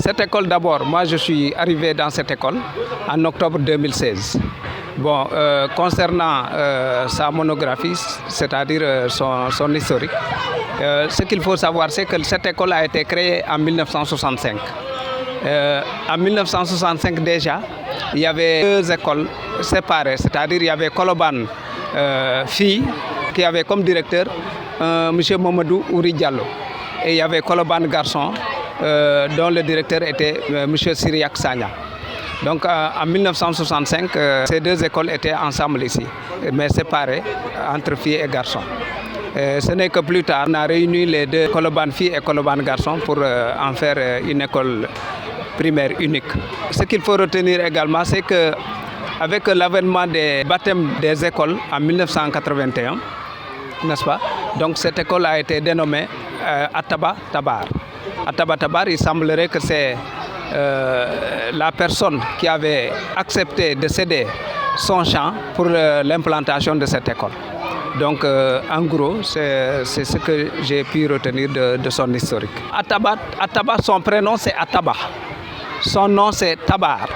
Cette école d'abord, moi je suis arrivé dans cette école en octobre 2016. Bon, concernant sa monographie, c'est-à-dire son historique, ce qu'il faut savoir, c'est que cette école a été créée en 1965. En 1965 déjà, il y avait deux écoles séparées, c'est-à-dire il y avait Koloban Filles, qui avait comme directeur M. Mamadou Ouri Diallo, et il y avait Koloban Garçon, dont le directeur était M. Syriac Sagna. Donc en 1965, ces deux écoles étaient ensemble ici, mais séparées entre filles et garçons. Ce n'est que plus tard, on a réuni les deux, Koloban Filles et Koloban Garçons, pour en faire une école primaire unique. Ce qu'il faut retenir également, c'est qu'avec l'avènement des baptêmes des écoles en 1981, n'est-ce pas? Donc cette école a été dénommée Attaba Tabar. Attaba Tabar, il semblerait que c'est la personne qui avait accepté de céder son champ pour l'implantation de cette école. Donc en gros, c'est ce que j'ai pu retenir de son historique. Attaba, son prénom c'est Attaba. Son nom c'est Tabar.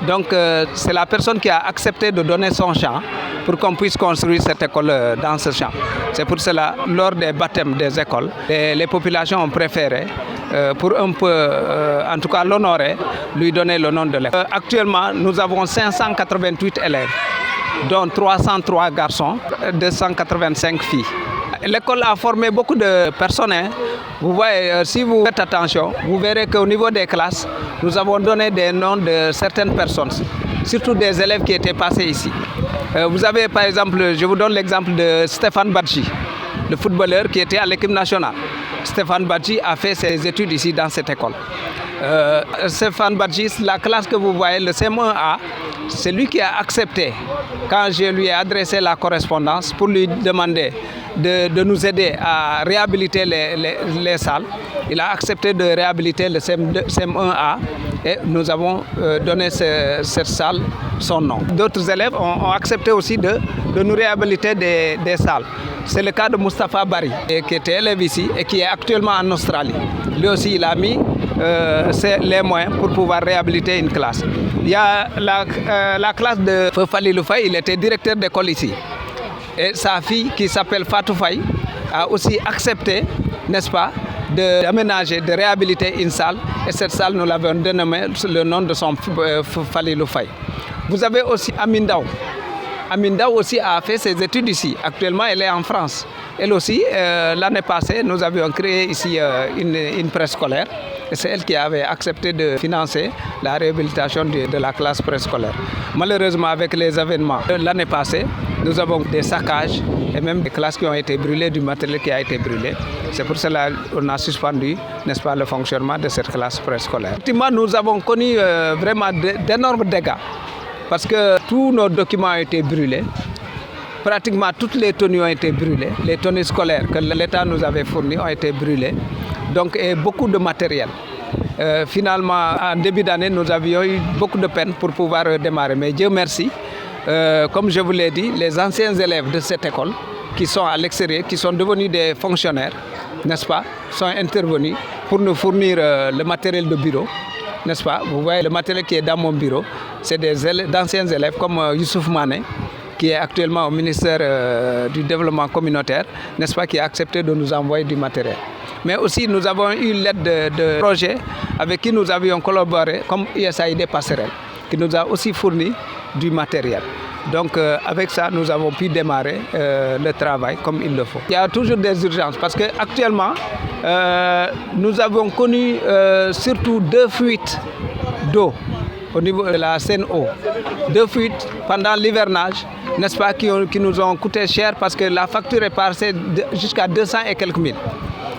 Donc c'est la personne qui a accepté de donner son champ pour qu'on puisse construire cette école dans ce champ. C'est pour cela, lors des baptêmes des écoles, les populations ont préféré, pour un peu, en tout cas l'honorer, lui donner le nom de l'école. Actuellement, nous avons 588 élèves, dont 303 garçons, 285 filles. L'école a formé beaucoup de personnes. Vous voyez, si vous faites attention, vous verrez qu'au niveau des classes, nous avons donné des noms de certaines personnes, surtout des élèves qui étaient passés ici. Vous avez par exemple, je vous donne l'exemple de Stéphane Badji, le footballeur qui était à l'équipe nationale. Stéphane Badji a fait ses études ici dans cette école. Stéphane Badji, la classe que vous voyez, le CM1A, c'est lui qui a accepté, quand je lui ai adressé la correspondance pour lui demander de nous aider à réhabiliter les salles. Il a accepté de réhabiliter le CM1A et nous avons donné cette salle son nom. D'autres élèves ont accepté aussi de nous réhabiliter des salles. C'est le cas de Moustapha Bari, qui était élève ici et qui est actuellement en Australie. Lui aussi, il a mis les moyens pour pouvoir réhabiliter une classe. Il y a la classe de Fali Loufay, il était directeur d'école ici. Et sa fille, qui s'appelle Fatou Faye, a aussi accepté, n'est-ce pas, d'aménager, de réhabiliter une salle. Et cette salle, nous l'avons dénommée le nom de son Fali Loufay. Vous avez aussi Amindaou. Amindaou aussi a fait ses études ici. Actuellement, elle est en France. Elle aussi, l'année passée, nous avions créé ici une préscolaire. Et c'est elle qui avait accepté de financer la réhabilitation de la classe préscolaire. Malheureusement, avec les événements de l'année passée, nous avons des saccages et même des classes qui ont été brûlées, du matériel qui a été brûlé. C'est pour cela qu'on a suspendu, n'est-ce pas, le fonctionnement de cette classe préscolaire. Effectivement, nous avons connu vraiment d'énormes dégâts parce que tous nos documents ont été brûlés. Pratiquement toutes les tenues ont été brûlées. Les tenues scolaires que l'État nous avait fournies ont été brûlées. Donc, et beaucoup de matériel. Finalement, en début d'année, nous avions eu beaucoup de peine pour pouvoir démarrer. Mais Dieu merci, comme je vous l'ai dit, les anciens élèves de cette école, qui sont à l'extérieur, qui sont devenus des fonctionnaires, n'est-ce pas, sont intervenus pour nous fournir le matériel de bureau, n'est-ce pas. Vous voyez le matériel qui est dans mon bureau, c'est d'anciens élèves comme Youssouf Mané, qui est actuellement au ministère du Développement communautaire, n'est-ce pas, qui a accepté de nous envoyer du matériel. Mais aussi, nous avons eu l'aide de projets avec qui nous avions collaboré, comme USAID Passerelle, qui nous a aussi fourni du matériel. Donc, avec ça, nous avons pu démarrer le travail comme il le faut. Il y a toujours des urgences parce qu'actuellement, nous avons connu surtout 2 fuites d'eau au niveau de la Seine-Eau. 2 fuites pendant l'hivernage, n'est-ce pas, qui nous ont coûté cher parce que la facture est passée jusqu'à 200 et quelques mille.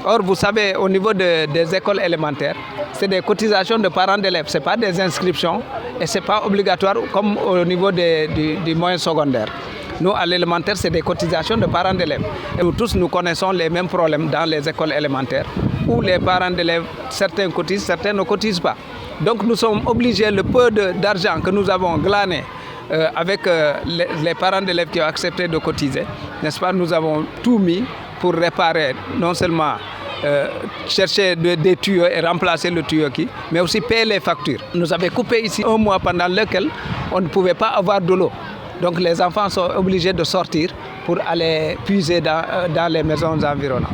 Or, vous savez, au niveau des écoles élémentaires, c'est des cotisations de parents d'élèves, ce n'est pas des inscriptions et ce n'est pas obligatoire comme au niveau du moyen secondaire. Nous, à l'élémentaire, c'est des cotisations de parents d'élèves. Et nous tous, nous connaissons les mêmes problèmes dans les écoles élémentaires où les parents d'élèves, certains cotisent, certains ne cotisent pas. Donc, nous sommes obligés, le peu d'argent que nous avons glané avec les parents d'élèves qui ont accepté de cotiser, n'est-ce pas, nous avons tout mis pour réparer non seulement chercher des tuyaux et remplacer le tuyau mais aussi payer les factures. Nous avons coupé ici un mois pendant lequel on ne pouvait pas avoir de l'eau. Donc les enfants sont obligés de sortir pour aller puiser dans les maisons environnantes.